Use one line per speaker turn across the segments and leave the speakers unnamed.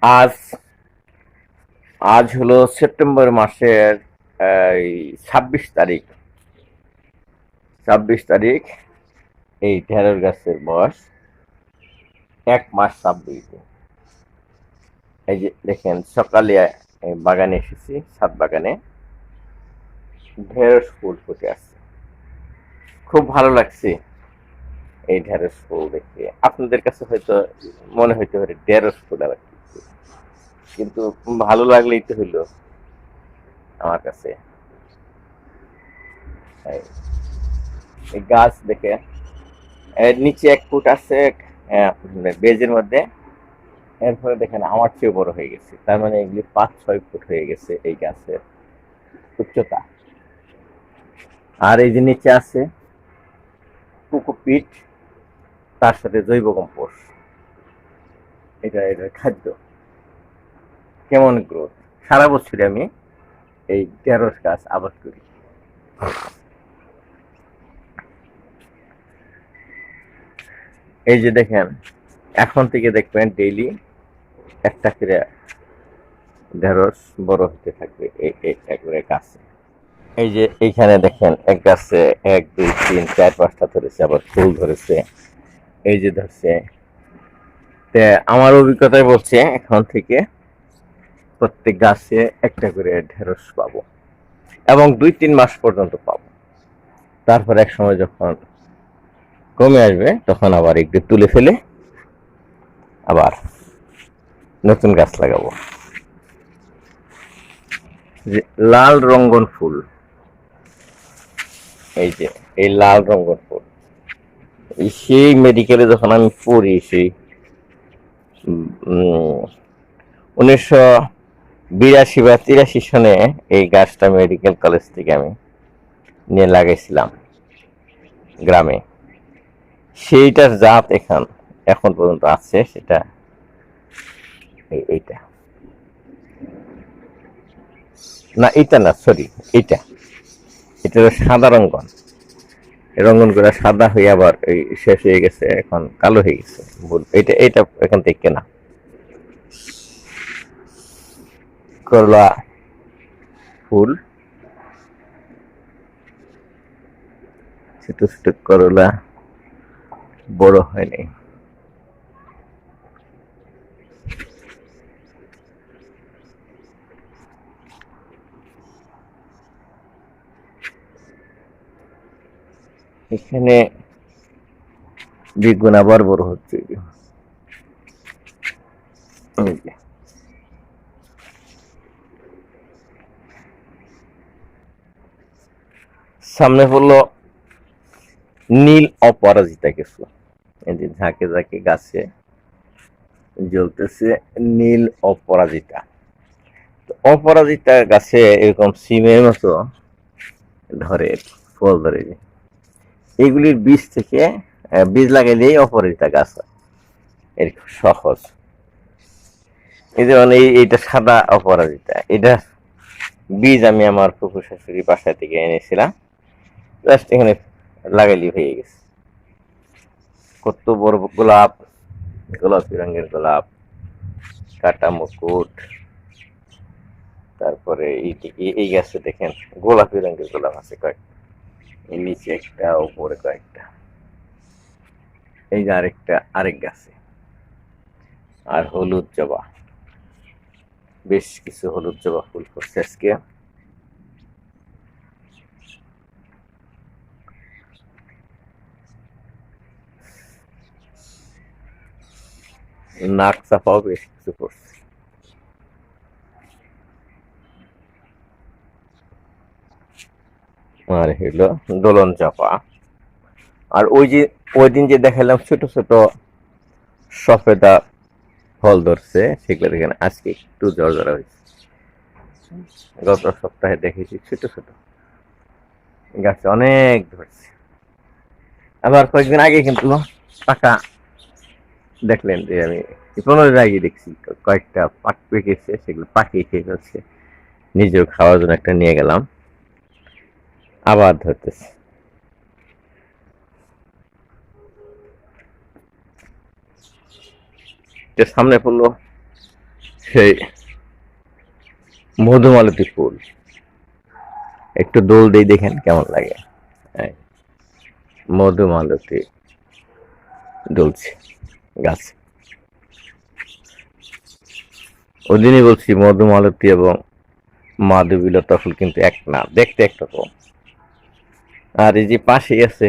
আজ আজ হলো সেপ্টেম্বর মাসের 26 তারিখ। 26 তারিখ। এই ঢেঁড়স গাছের বয়স 1 মাস 26 দিন। এই যে দেখেন, সকালে এই বাগানে এসেছি, ছাদ বাগানে ঢেঁড়স ফুল ফুটে আসছে। খুব ভালো লাগছে এই ঢেঁড়স ফুল দেখে। আপনাদের কাছে হয়তো মনে হইতে পারে ঢেঁড়স ফুল আবার কি, কিন্তু ভালো লাগলেই তো হইলো আমার কাছে। এই এই গাছ দেখে এর নিচে 1 ফুট আছে বেজের মধ্যে। এরপরে দেখেন আমার চেয়ে বড় হয়ে গেছে, তার মানে এগুলি 5-6 ফুট হয়ে গেছে এই গাছের উচ্চতা। আর এই যে নিচে আছে কোকোপিট, তার সাথে জৈব কম্পোস্ট, এটার খাদ্য। কেমন গ্রোথ! সারা বছরই আমি এই ঢেঁড়স গাছ আবাদ করি। এই যে দেখেন, এখন থেকে দেখবেন ডেইলি একটা করে ঢেঁড়স বড় হতে থাকবে একবারে গাছে। এই যে এইখানে দেখেন, এক গাছে 1, 2, 3, 4, 5টা ধরেছে, আবার ফুল ধরেছে। এই যে ধরছে। আমার অভিজ্ঞতায় বলছে এখন থেকে প্রত্যেক গাছে একটা করে ঢেঁড়স পাবো, এবং 2-3 মাস পর্যন্ত পাবো। তারপর এক সময় যখন কমে আসবে, তখন আবার একটু তুলে ফেলে আবার নতুন গাছ লাগাবো। যে লাল রঙ্গন ফুল, এই যে এই লাল রঙ্গন ফুল, সেই মেডিকেলে যখন আমি পড়ি, সেই 1982 বা 83 সনে এই গাছটা মেডিকেল কলেজ থেকে আমি নিয়ে লাগাইছিলাম গ্রামে। সেইটার জাত এখন পর্যন্ত আছে, সেটা এইটা না, এটা না, সরি, এইটা এটা হলো সাদা রঙ্গন। রঙ্গন করে সাদা হয়ে আবার এই শেষ হয়ে গেছে, এখন কালো হয়ে গেছে। এটা এটা এখান থেকে কেনা করলা ফুল, ছোট ছোট করলা, বড় হয়নি। এখানে বেগুন আবার বড় হচ্ছে। সামনে হলো নীল অপরাজিতা কিছু, এই যে ঝাঁকে ঝাঁকে গাছে জ্বলতেছে নীল অপরাজিতা। অপরাজিতা গাছে এরকম সিমের মতো ধরে, ফল ধরে। এগুলির বীজ থেকে বীজ লাগাইলেই অপরাজিতা গাছ হয়, এর সহজ। এই যেমন এইটা সাদা অপরাজিতা, এটা বীজ আমি আমার ফুফু শাশুড়ি বাসা থেকে এনেছিলাম, জাস্ট এখানে লাগাইলি হয়ে গেছে। কত বড় গোলাপ, গোলাপি রঙের গোলাপ, কাটা মুকুট। তারপরে এই গাছে দেখেন গোলাপি রঙের গোলাপ আছে কয়েকটা, এই নিচে একটা, উপরে কয়েকটা। এই যে আরেক গাছে। আর হলুদ জবা, বেশ কিছু হলুদ জবা ফুল করছে আজকে। নাক চাপাও বেশ কিছু করছে। আর হইলো দোলন চাপা। আর ওই দিন যে দেখালাম ছোট ছোট সফেদা ফল ধরছে, সেগুলো দেখেন আজকে একটু ঝরঝরা হয়েছে। গত সপ্তাহে দেখেছি ছোট ছোট গাছে অনেক ধরছে। আবার কয়েকদিন আগে কিন্তু পাকা, দেখলেন যে আমি 15 দিন আগে দেখছি কয়েকটা পাক পেকেছে, সেগুলো পাকিয়ে খেয়ে ফেলছে। নিজেও খাওয়ার জন্য একটা নিয়ে গেলাম, আবার ধরতেছে। সামনে পড়লো সেই মধুমালতী ফুল, একটু দোল দিয়ে দেখেন কেমন লাগে। এই মধুমালতী দুলছে গাছ। ওই দিনই বলছি মধুমালতী এবং মাধবীলতা ফুল কিন্তু এক না, দেখতে একরকম। আর এই যে পাশেই আছে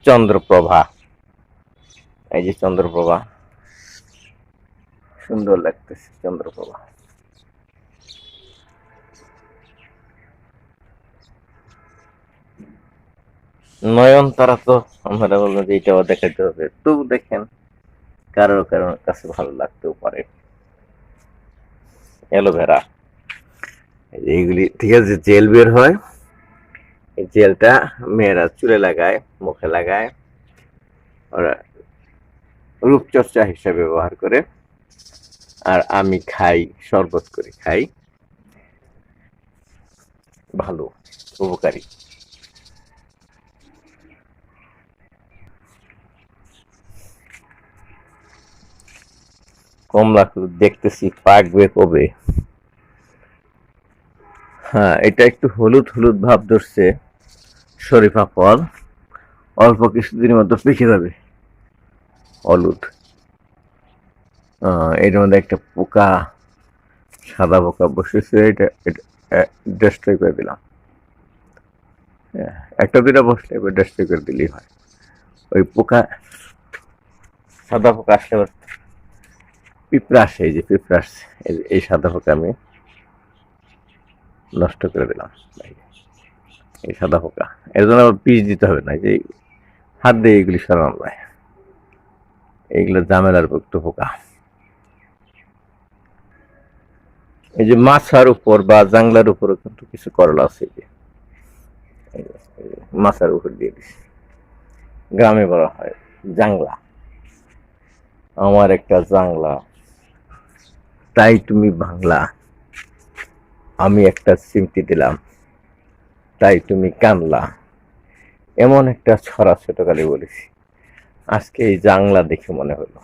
চন্দ্রপ্রভা, এই যে চন্দ্রপ্রভা, সুন্দর লাগতেছে চন্দ্রপ্রভা। নয়নতারা তো আমরা বলবো যে এটাও দেখাতে হবে, তবু দেখেন কারোর কারোর কাছে ভালো লাগতেও পারে। অ্যালোভেরা, এইগুলি ঠিক আছে, জেল বের হয়, এই জেলটা মেয়েরা চুলে লাগায়, মুখে লাগায়, ওরা রূপচর্চা হিসেবে ব্যবহার করে। আর আমি খাই, শরবত করে খাই, ভালো, উপকারী। কমলা দেখতেছি পাকবে কবে। হ্যাঁ, এটা একটু হলুদ হলুদ ভাব ধরছে, শরীফা ফল, অল্প কিছুদিনের মধ্যে পেকে যাবে। হলুদ, এর মধ্যে একটা পোকা, সাদা পোকা বসেছে, এটা ডেস্ট্রয় করে দিলাম। একটা দুটা বসলে এবার ডেস্ট্রয় করে দিলেই হয়। ওই পোকা, সাদা পোকা আসলে পিঁপড়া আসে, এই যে পিঁপড়া আসছে, এই সাদা পোকা আমি নষ্ট করে দিলাম। এই সাদা পোকা, এর জন্য আবার পিচ দিতে হবে না, যে হাত দিয়ে এগুলি সরানো যায়, এইগুলো ঝামেলার একটু পোকা। এই যে মাছার উপর বা জাংলার উপরও কিন্তু কিছু করলা আছে, যে মাছার উপর দিয়ে দিছি, গ্রামে বলা হয় জাংলা। আমার একটা জাংলা, তাই তুমি বাংলা, আমি একটা চিমটি দিলাম, তাই তুমি কানলা। এমন একটা ছড়া ছোটকালে বলেছি, আজকে এই জাংলা দেখে মনে হলো।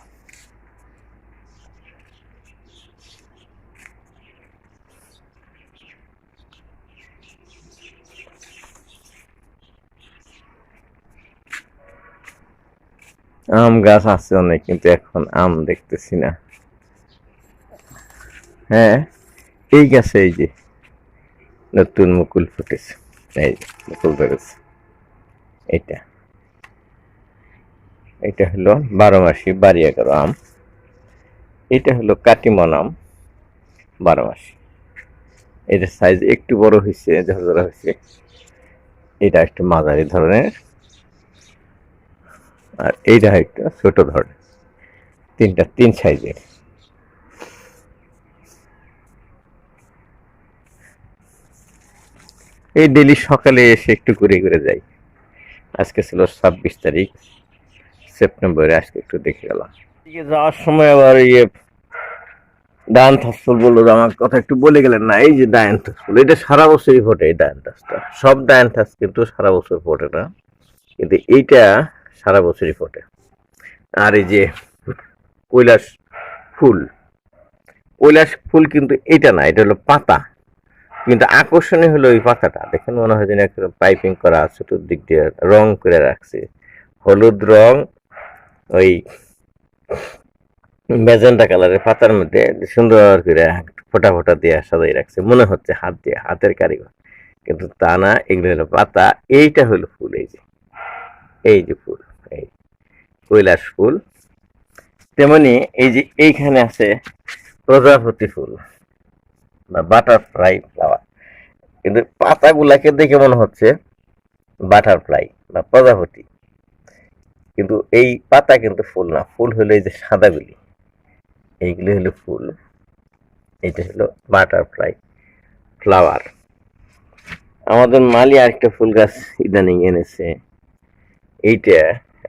আম গাছ আছে অনেক, কিন্তু এখন আম দেখতেছি না। হ্যাঁ, এই গাছে এই যে নতুন মুকুল ফুটেছে, এই যে মুকুল ধরেছে। এটা এটা হলো 12 মাসি বাড়ি 11 আম। এটা হলো কাটিমন আম, 12 মাসি। এটার সাইজ একটু বড় হয়েছে, ঝরঝরা হয়েছে। এটা একটু মাঝারি ধরনের, আর এইটা একটু ছোট ধরনের, তিন সাইজের। এই ডেলি সকালে এসে একটু ঘুরে ঘুরে যাই। আজকে ছিল 26 তারিখ সেপ্টেম্বরে, আজকে একটু দেখে গেলাম। যাওয়ার সময় আবার ডায়ান্থাস ফুল বললো, আমার কথা একটু বলে গেলেন না। এই যে ডায়ান্থাস ফুল, এটা সারা বছরই ফোটে। এই ডায়ান্থাসটা, সব ডায়ান্থাস কিন্তু সারা বছর ফোটে না, কিন্তু এইটা সারা বছরই ফোটে। আর এই যে কৈলাস ফুল, কৈলাস ফুল কিন্তু এটা না, এটা হলো পাতা, কিন্তু আকর্ষণীয় হলো ওই পাতাটা। দেখেন মনে হয় যেন একটা পাইপিং করা আছে, চতুর্দিক দিয়ে রং করে রাখছে, হলুদ রং, ওই ম্যাজেন্টা কালারের পাতার মধ্যে সুন্দর করে ফোটা ফোটা দিয়ে সাজাই রাখছে, মনে হচ্ছে হাত দিয়ে, হাতের কারিগর, কিন্তু তা না, এগুলো হলো পাতা। এইটা হলো ফুল, এই যে ফুল, এই কৈলাস ফুল। তেমনি এই যে এইখানে আছে প্রজাপতি ফুল বা বাটারফ্লাই ফ্লাওয়ার, কিন্তু পাতাগুলাকে দেখে মনে হচ্ছে বাটারফ্লাই বা প্রজাপতি, কিন্তু এই পাতা কিন্তু ফুল না, ফুল হলো এই যে সাদাগুলি, এইগুলি হলো ফুল। এটা হলো বাটারফ্লাই ফ্লাওয়ার। আমাদের মালি আরেকটা ফুল গাছ ইদানিং এনেছে, এইটা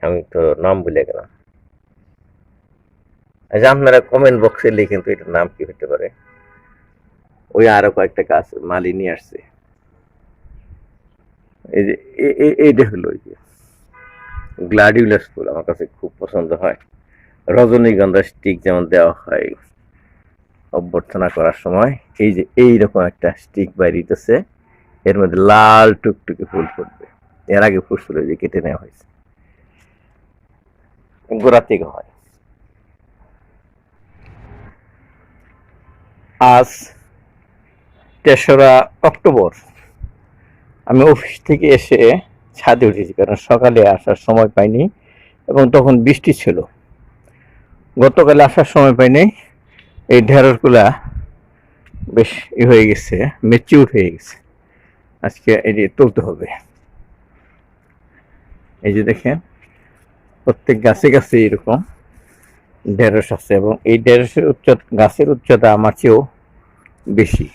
আমি তো নাম ভুলে গেলাম। আচ্ছা, আপনারা কমেন্ট বক্সে লিখেন তো এটার নাম কি হতে পারে। ওই আরো কয়েকটা গাছ মালি নিয়ে আসছে। এই যে এইটা হলো ওই যে গ্লাডিউলাস ফুল, আমার কাছে খুব পছন্দ হয়। রজনীগন্ধা স্টিক যেমন দেওয়া হয় অভ্যর্থনা করার সময়, এই যে এইরকম একটা স্টিক বাইরিতেছে, এর মধ্যে লাল টুকটুকে ফুল ফুটবে। এর আগে ফুটছিল, যে কেটে নেওয়া হয়েছে, গোড়া থেকে হয়। আজ 3রা অক্টোবর, আমি অফিস থেকে এসে ছাদে উঠেছি, কারণ সকালে আসার সময় পাইনি এবং তখন বৃষ্টি ছিল। গতকালে আসার সময় পাইনি। এই ঢেঁড়সগুলা বেশ হয়ে গেছে, ম্যাচিউর হয়ে গেছে। আজকে এটি তুলতে হবে। এই যে দেখেন, প্রত্যেক গাছে গাছে এরকম ঢেঁড়স আছে, এবং এই ঢেঁড়সের গাছের উচ্চতা আমার চেয়েও বেশি।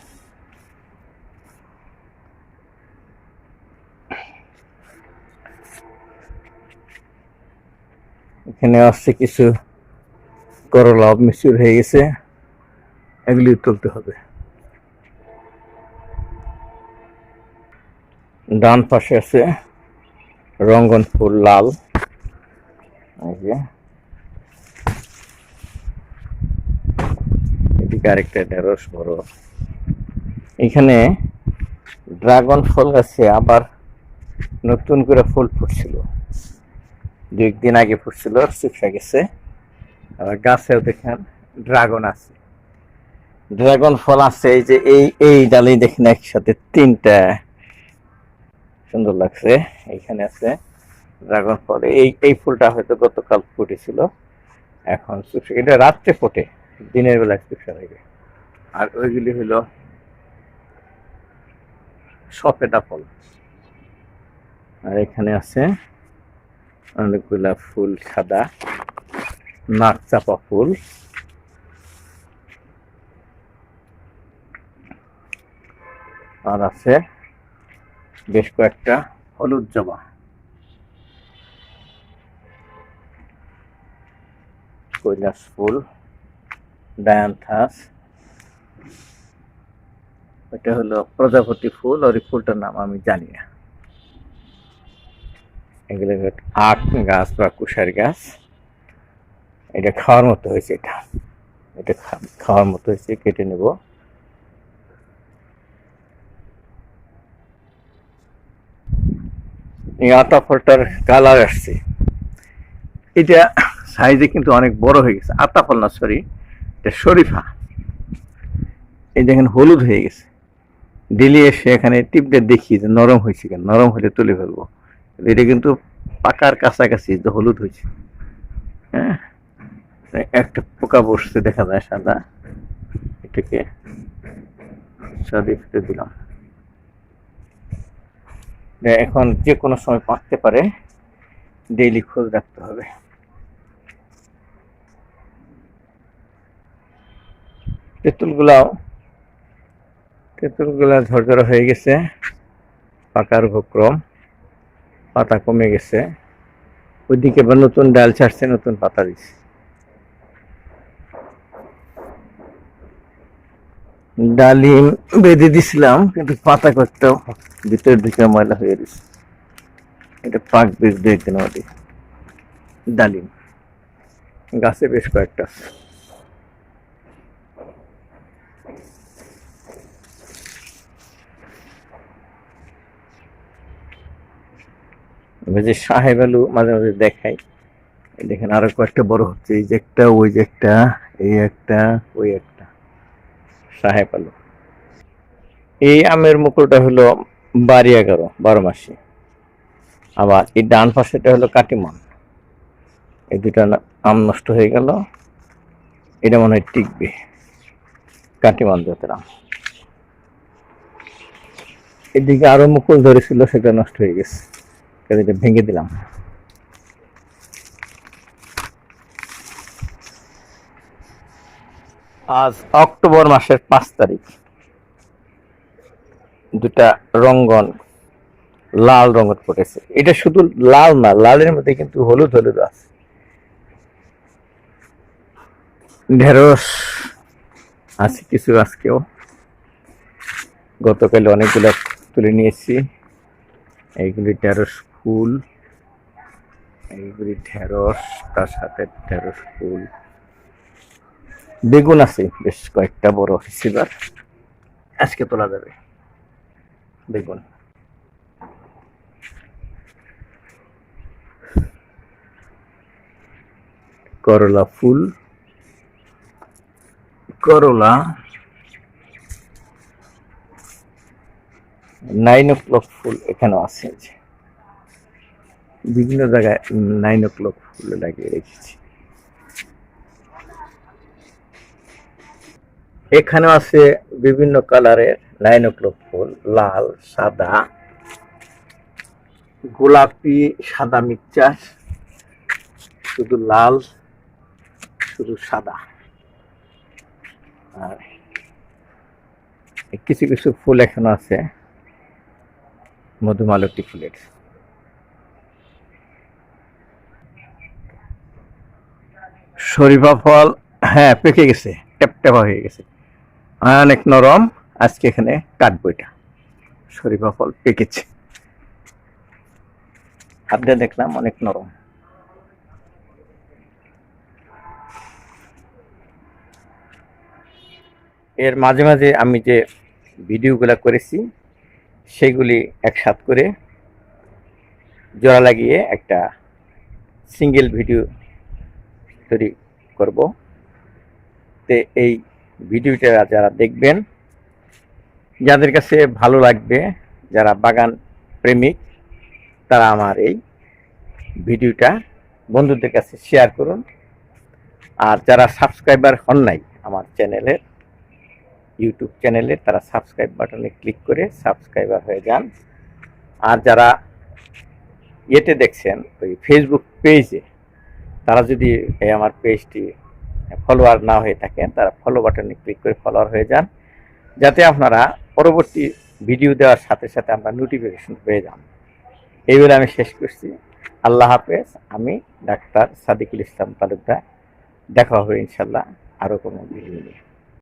এখানে আসছে কিছু করলা ম্যাচিউর হয়ে গেছে, এগুলি তুলতে হবে। ডান পাশে আছে রঙ্গন ফুল লাল, এই যে এদিকে আরেকটা ঢেঁড়স বড়। এখানে ড্রাগন ফল গাছে আবার নতুন করে ফুল ফুটছিল, 2 দিন আগে ফুটছিল, শুকিয়ে গেছে। আবার গাছেও দেখেন ড্রাগন আছে, ড্রাগন ফল আছে। এই যে এই ডালেই দেখেন একসাথে 3টা, সুন্দর লাগছে। এইখানে আছে ড্রাগন ফল। এই ফুলটা হয়তো গতকাল ফুটেছিল, এখন এটা রাত্রে ফোটে, দিনের বেলায় শুকিয়ে থাকে। আর ওইগুলি হলো সফেদা ফল। আর এখানে আছে অনেকগুলা ফুল, সাদা নাক চাপা ফুল। আর আছে বেশ কয়েকটা হলুদ জবা, কৈলাস ফুল, ডায়ান্থাস। এটা হলো প্রজাপতি ফুল, আর এই ফুলটার নাম আমি জানি না। এগুলো আখ গাছ বা কুশার গাছ। এটা খাওয়ার মতো হয়েছে, এটা খাওয়ার মতো হয়েছে, কেটে নেব। এই আতা ফলটার কালার আসছে, এটা সাইজে কিন্তু অনেক বড় হয়ে গেছে। আতা ফল না, সরি, এটা শরীফা। এই দেখেন হলুদ হয়ে গেছে। ডেলি এসে এখানে টিপটা দেখি যে নরম হয়েছে কেন, নরম হলে তুলে ফেলবো। এটা কিন্তু পাকার কাছাকাছি যে হলুদ হয়েছে। হ্যাঁ, একটা পোকা বসছে দেখা যায় সাদা, এটাকে সাদে ফেলে দিলাম। এখন যে কোনো সময় পাকতে পারে, ডেইলি খোঁজ রাখতে হবে। তেঁতুলগুলা ঝরঝরা হয়ে গেছে, পাকার উপক্রম, পাতা কমে গেছে। ওইদিকে আবার নতুন ডাল ছাড়ছে, নতুন পাতা দিচ্ছে। ডালিম বেঁধে দিছিলাম, কিন্তু পাতা করতেও ভিতরের দিকে ময়লা হয়ে গেছে। এটা পাক বেশ 2 দিন মধ্যে। ডালিম গাছে বেশ কয়েকটা আছে। যে সাহেব আলু মাঝে মাঝে দেখাই, দেখেন আরো কয়েকটা বড় হচ্ছে। এই যে একটা, ওই যে একটা, এই একটা, ওই একটা সাহেব আলু। এই আমের মুকুলটা হলো বাড়ি 11, 12 মাসি। আবার এই ডান পাশেটা হলো কাটিমন। এই দুটা আম নষ্ট হয়ে গেল, এটা মনে হয় টিকবে, কাটিমন জাতের আম। এদিকে আরো মুকুল ধরেছিল, সেটা নষ্ট হয়ে গেছে, এটা ভেঙে দিলাম। আজ অক্টোবর মাসের 5 তারিখ। দুটা রঙ্গন লাল রঙের ফুটেছে। এটা শুধু লাল না, লালের মধ্যে কিন্তু হলুদ হলুদ আছে। ঢেঁড়স আছে কিছু আজকেও, গতকাল অনেকগুলো তুলে নিয়েছি। এইগুলি ঢেঁড়স ফুল, এইগুলি ঢেঁড়স, তার সাথে ঢেঁড়স ফুল, বেগুন আছে বেশ কয়েকটা বড় হয়েছে, এবার আজকে তোলা যাবে বেগুন। করলা ফুল, করলা 9 o'clock ফুল এখানেও আছে, বিভিন্ন জায়গায় 9 o'clock ফুল লাগিয়ে রেখেছি। এখানেও আছে বিভিন্ন কালারের 9 o'clock ফুল, লাল, সাদা, গোলাপি, সাদা মিক্সচার, শুধু লাল, শুধু সাদা। আর কিছু কিছু ফুল এখনো আছে মধুমালতী ফুলের। শরীফা ফল হ্যাঁ পেকে গেছে, ট্যাপট্যাপা হয়ে গেছে, অনেক নরম। আজকে এখানে কাটবো এটা। শরীফা ফল পেকেছে, হাত দিয়ে দেখলাম অনেক নরম। এর মাঝে মাঝে আমি যে ভিডিওগুলো করেছি সেগুলি একসাথ করে জোড়া লাগিয়ে একটা সিঙ্গেল ভিডিও তৈরি করব। তে এই ভিডিওটা যারা দেখবেন, যাদের কাছে ভালো লাগবে, যারা বাগান প্রেমিক, তারা আমার এই ভিডিওটা বন্ধুদের কাছে শেয়ার করুন। আর যারা সাবস্ক্রাইবার হন নাই আমার চ্যানেলের, ইউটিউব চ্যানেলে, তারা সাবস্ক্রাইব বাটনে ক্লিক করে সাবস্ক্রাইবার হয়ে যান। আর যারা ইয়েতে দেখছেন ওই ফেসবুক পেজে, তারা যদি এই আমার পেজটি ফলোয়ার না হয়ে থাকেন, তারা ফলো বাটনে ক্লিক করে ফলোয়ার হয়ে যান, যাতে আপনারা পরবর্তী ভিডিও দেওয়ার সাথে সাথে আমরা নোটিফিকেশন পেয়ে যান। এই বলে আমি শেষ করছি। আল্লাহ হাফেজ। আমি ডাক্তার সাদিকুল ইসলাম তালুকদার। দেখা হবে ইনশাল্লাহ আরও কোনো ভিডিও নিয়ে।